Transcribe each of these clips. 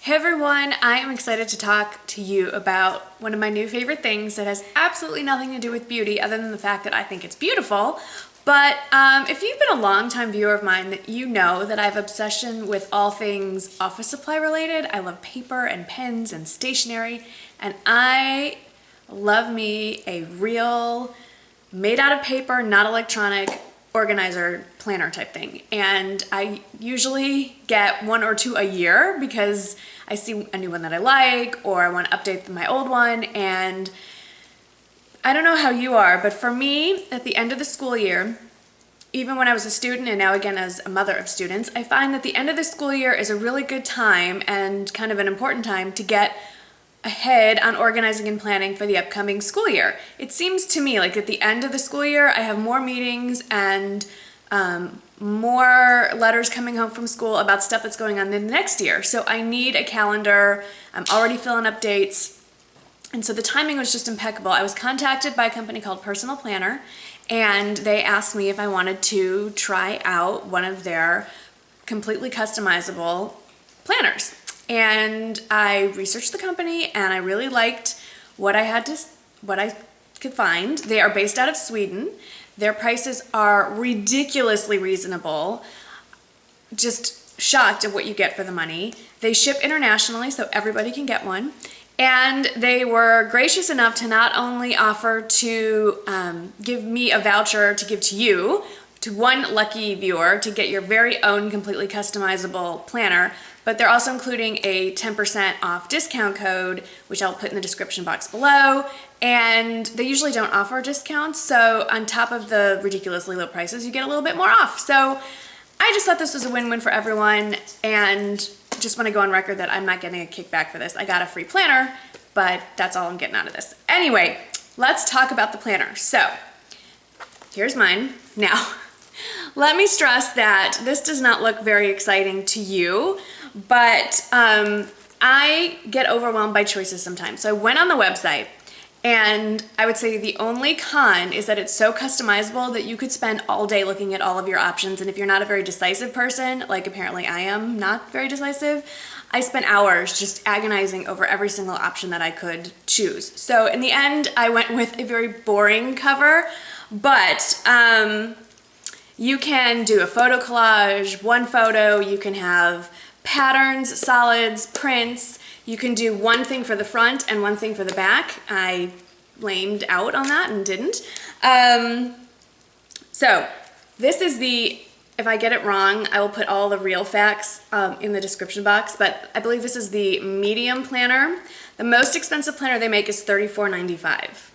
Hey everyone, I am excited to talk to you about one of my new favorite things that has absolutely nothing to do with beauty other than the fact that I think it's beautiful. But if you've been a longtime viewer of mine, that you know that I have obsession with all things office supply related. I love paper and pens and stationery, and I love me a real made out of paper, not electronic organizer planner type thing. And I usually get one or two a year because I see a new one that I like, or I want to update my old one. And I don't know how you are, but for me, at the end of the school year, even when I was a student and now again as a mother of students, I find that the end of the school year is a really good time and kind of an important time to get ahead on organizing and planning for the upcoming school year. It seems to me like at the end of the school year, I have more meetings and more letters coming home from school about stuff that's going on in the next year. So I need a calendar. I'm already filling up dates. And so the timing was just impeccable. I was contacted by a company called Personal Planner, and they asked me if I wanted to try out one of their completely customizable planners. And I researched the company and I really liked what I could find. They are based out of Sweden. Their prices are ridiculously reasonable. Just shocked at what you get for the money. They ship internationally, so everybody can get one. And they were gracious enough to not only offer to give me a voucher to give to you, to one lucky viewer, to get your very own completely customizable planner, but they're also including a 10% off discount code, which I'll put in the description box below. And they usually don't offer discounts, so on top of the ridiculously low prices, you get a little bit more off. So I just thought this was a win-win for everyone, and just want to go on record that I'm not getting a kickback for this. I got a free planner, but that's all I'm getting out of this. Anyway, let's talk about the planner. So here's mine. Now, let me stress that this does not look very exciting to you, but I get overwhelmed by choices sometimes. So I went on the website, and I would say the only con is that it's so customizable that you could spend all day looking at all of your options. And if you're not a very decisive person, like apparently I am not very decisive, I spent hours just agonizing over every single option that I could choose. So in the end, I went with a very boring cover, but you can do a photo collage, one photo, you can have patterns, solids, prints. You can do one thing for the front and one thing for the back. I blamed out on that and didn't. So this is the, if I get it wrong, I will put all the real facts in the description box, but I believe this is the medium planner. The most expensive planner they make is $34.95.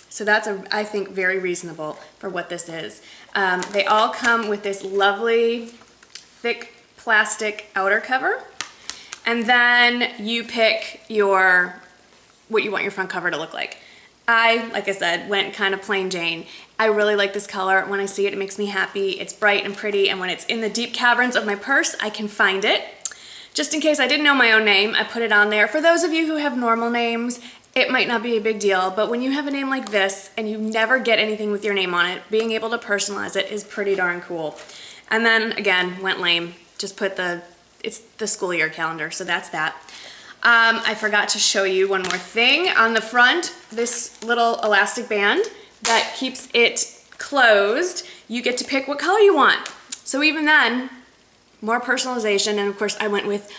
So that's, I think, very reasonable for what this is. They all come with this lovely, thick plastic outer cover. And then you pick what you want your front cover to look like. Like I said, went kind of plain Jane. I really like this color. When I see it, it makes me happy. It's bright and pretty, and when it's in the deep caverns of my purse, I can find it. Just in case I didn't know my own name, I put it on there. For those of you who have normal names, it might not be a big deal, but when you have a name like this and you never get anything with your name on it, being able to personalize it is pretty darn cool. And then, again, went lame. Just put it's the school year calendar, so that's that. I forgot to show you one more thing. On the front, this little elastic band that keeps it closed, you get to pick what color you want. So even then, more personalization, and of course I went with,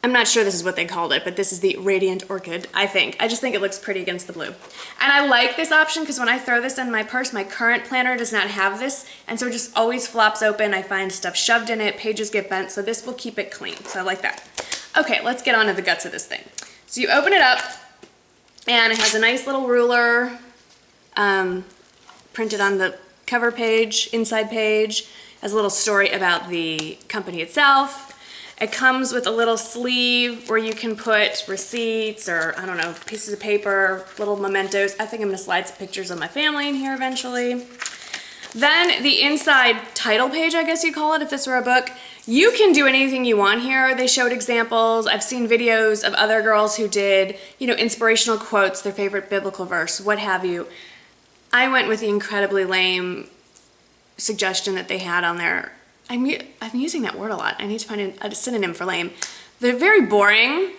I'm not sure this is what they called it, but this is the Radiant Orchid, I think. I just think it looks pretty against the blue. And I like this option because when I throw this in my purse, my current planner does not have this, and so it just always flops open. I find stuff shoved in it, pages get bent, so this will keep it clean. So I like that. Okay, let's get on to the guts of this thing. So you open it up, and it has a nice little ruler printed on the cover page, inside page. Has a little story about the company itself. It comes with a little sleeve where you can put receipts or, I don't know, pieces of paper, little mementos. I think I'm gonna slide some pictures of my family in here eventually. Then the inside title page, I guess you call it if this were a book. You can do anything you want here. They showed examples. I've seen videos of other girls who did, inspirational quotes, their favorite biblical verse, what have you. I went with the incredibly lame suggestion that they had on there. I'm using that word a lot. I need to find a synonym for lame. They're very boring.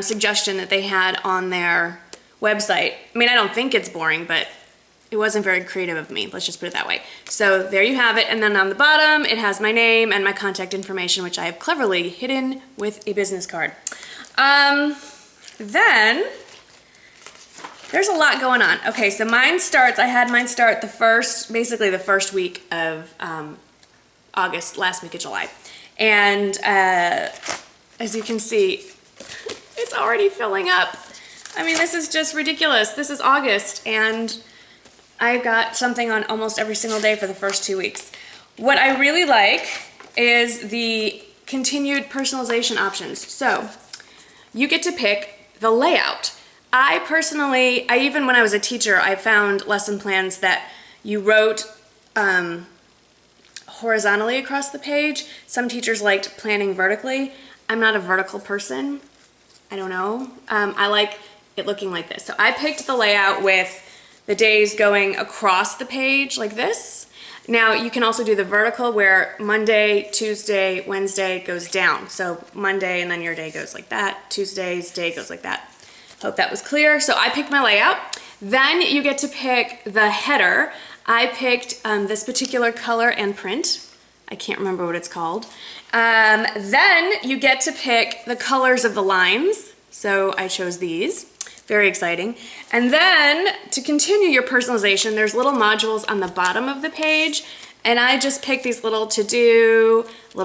suggestion that they had on their website. I mean, I don't think it's boring, but it wasn't very creative of me. Let's just put it that way. So there you have it. And then on the bottom, it has my name and my contact information, which I have cleverly hidden with a business card. Then there's a lot going on. Okay, so I had mine start basically the first week of August, last week of July. And as you can see, it's already filling up. I mean, this is just ridiculous. This is August, and I've got something on almost every single day for the first 2 weeks. What I really like is the continued personalization options. So you get to pick the layout. Even when I was a teacher, I found lesson plans that you wrote horizontally across the page. Some teachers liked planning vertically. I'm not a vertical person. I don't know. I like it looking like this. So I picked the layout with the days going across the page like this. Now you can also do the vertical where Monday, Tuesday, Wednesday goes down. So Monday and then your day goes like that. Tuesday's day goes like that. Hope that was clear. So I picked my layout. Then you get to pick the header. I picked this particular color and print. I can't remember what it's called. Then you get to pick the colors of the lines. So I chose these. Very exciting. And then to continue your personalization, there's little modules on the bottom of the page. And I just picked these little to-do, I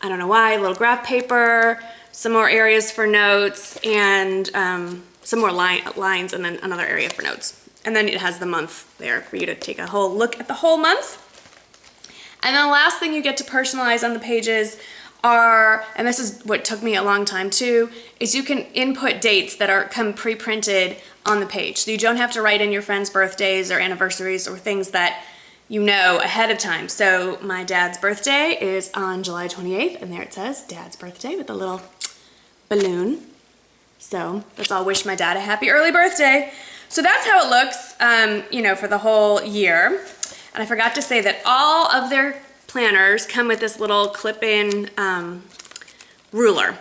don't know why, little graph paper, some more areas for notes, and some more lines, and then another area for notes. And then it has the month there for you to take a whole look at the whole month. And then the last thing you get to personalize on the pages are, and this is what took me a long time too, is you can input dates that come pre-printed on the page. So you don't have to write in your friends' birthdays or anniversaries or things that you know ahead of time. So my dad's birthday is on July 28th, and there it says Dad's birthday with a little balloon. So let's all wish my dad a happy early birthday. So that's how it looks, for the whole year. And I forgot to say that all of their planners come with this little clip-in ruler.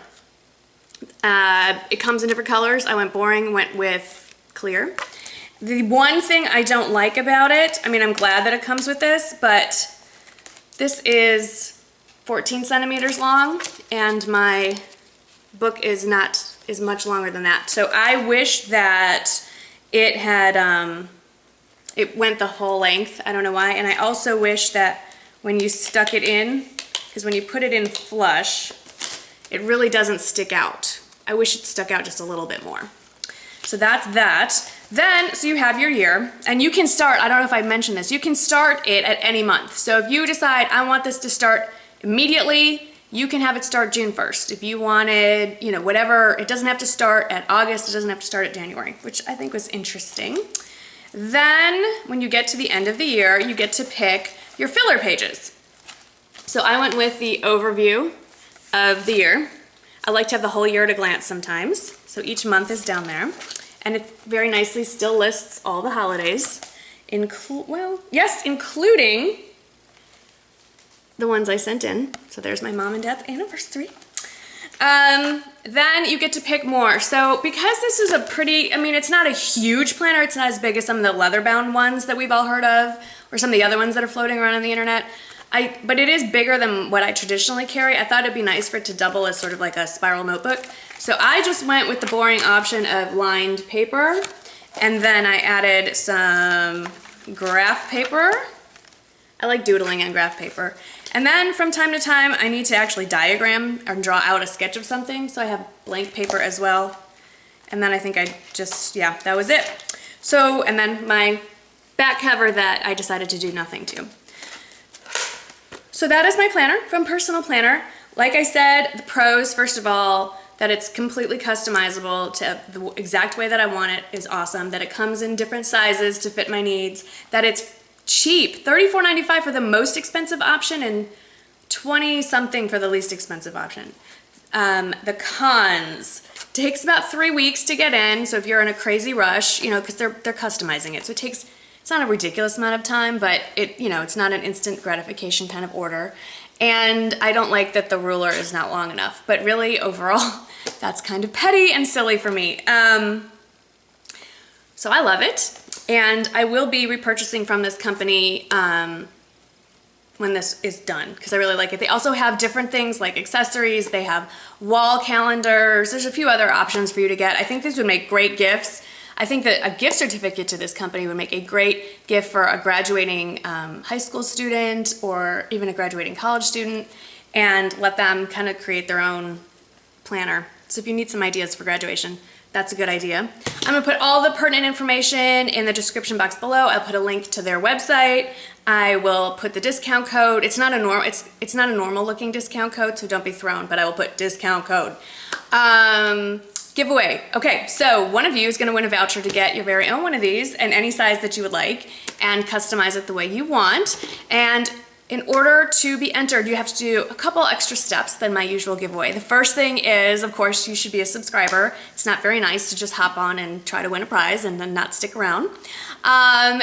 It comes in different colors. I went boring, went with clear. The one thing I don't like about it, I mean, I'm glad that it comes with this, but this is 14 centimeters long, and my book is much longer than that. So I wish that it had, it went the whole length. I don't know why. And I also wish that when you stuck it in, because when you put it in flush, it really doesn't stick out. I wish it stuck out just a little bit more. So that's that. Then, so you have your year, and you can start, I don't know if I mentioned this, you can start it at any month. So if you decide, I want this to start immediately, you can have it start June 1st. If you wanted, whatever, it doesn't have to start at August, it doesn't have to start at January, which I think was interesting. Then, when you get to the end of the year, you get to pick your filler pages. So I went with the overview of the year. I like to have the whole year at a glance sometimes. So each month is down there. And it very nicely still lists all the holidays, including the ones I sent in. So there's my mom and dad's anniversary. Then you get to pick more. So because this is it's not a huge planner, it's not as big as some of the leather-bound ones that we've all heard of, or some of the other ones that are floating around on the internet. But it is bigger than what I traditionally carry. I thought it'd be nice for it to double as sort of like a spiral notebook. So I just went with the boring option of lined paper, and then I added some graph paper. I like doodling on graph paper. And then from time to time, I need to actually diagram or draw out a sketch of something, so I have blank paper as well. And then I think that was it. So, and then my back cover that I decided to do nothing to. So that is my planner from Personal Planner. Like I said, the pros, first of all, that it's completely customizable to the exact way that I want it is awesome, that it comes in different sizes to fit my needs, that it's cheap, $34.95 for the most expensive option and $20-something for the least expensive option. The cons, takes about 3 weeks to get in, so if you're in a crazy rush, because they're customizing it, so it's not a ridiculous amount of time, but it's not an instant gratification kind of order. And I don't like that the ruler is not long enough, but really overall, That's kind of petty and silly for me. So I love it, and I will be repurchasing from this company when this is done, because I really like it. They also have different things like accessories. They have wall calendars. There's a few other options for you to get. I think these would make great gifts. I think that a gift certificate to this company would make a great gift for a graduating high school student or even a graduating college student, and let them kind of create their own planner. So if you need some ideas for graduation, that's a good idea. I'm gonna put all the pertinent information in the description box below. I'll put a link to their website. I will put the discount code. It's not a normal looking discount code, so don't be thrown, but I will put discount code. Giveaway. Okay, so one of you is gonna win a voucher to get your very own one of these in any size that you would like and customize it the way you want. And in order to be entered, you have to do a couple extra steps than my usual giveaway. The first thing is, of course, you should be a subscriber. It's not very nice to just hop on and try to win a prize and then not stick around.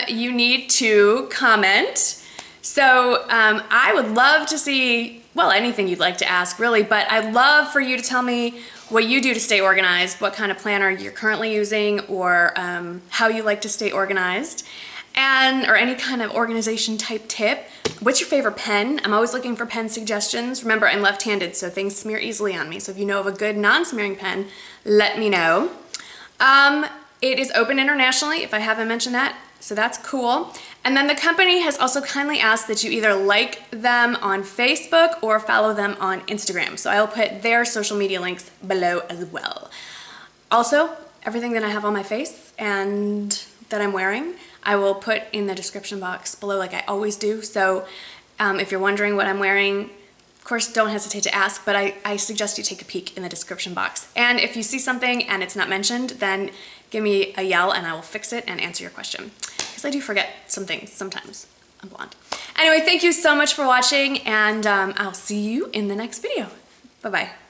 You need to comment. So I would love to see, well, anything you'd like to ask, really, but I'd love for you to tell me what you do to stay organized, what kind of planner you're currently using, or how you like to stay organized, or any kind of organization type tip. What's your favorite pen? I'm always looking for pen suggestions. Remember, I'm left-handed, so things smear easily on me. So if you know of a good non-smearing pen, let me know. It is open internationally, if I haven't mentioned that, so that's cool. And then the company has also kindly asked that you either like them on Facebook or follow them on Instagram. So I'll put their social media links below as well. Also, everything that I have on my face and that I'm wearing, I will put in the description box below like I always do. So if you're wondering what I'm wearing, of course, don't hesitate to ask, but I suggest you take a peek in the description box. And if you see something and it's not mentioned, then give me a yell and I will fix it and answer your question. Because I do forget some things sometimes. I'm blonde. Anyway, thank you so much for watching, and I'll see you in the next video. Bye-bye.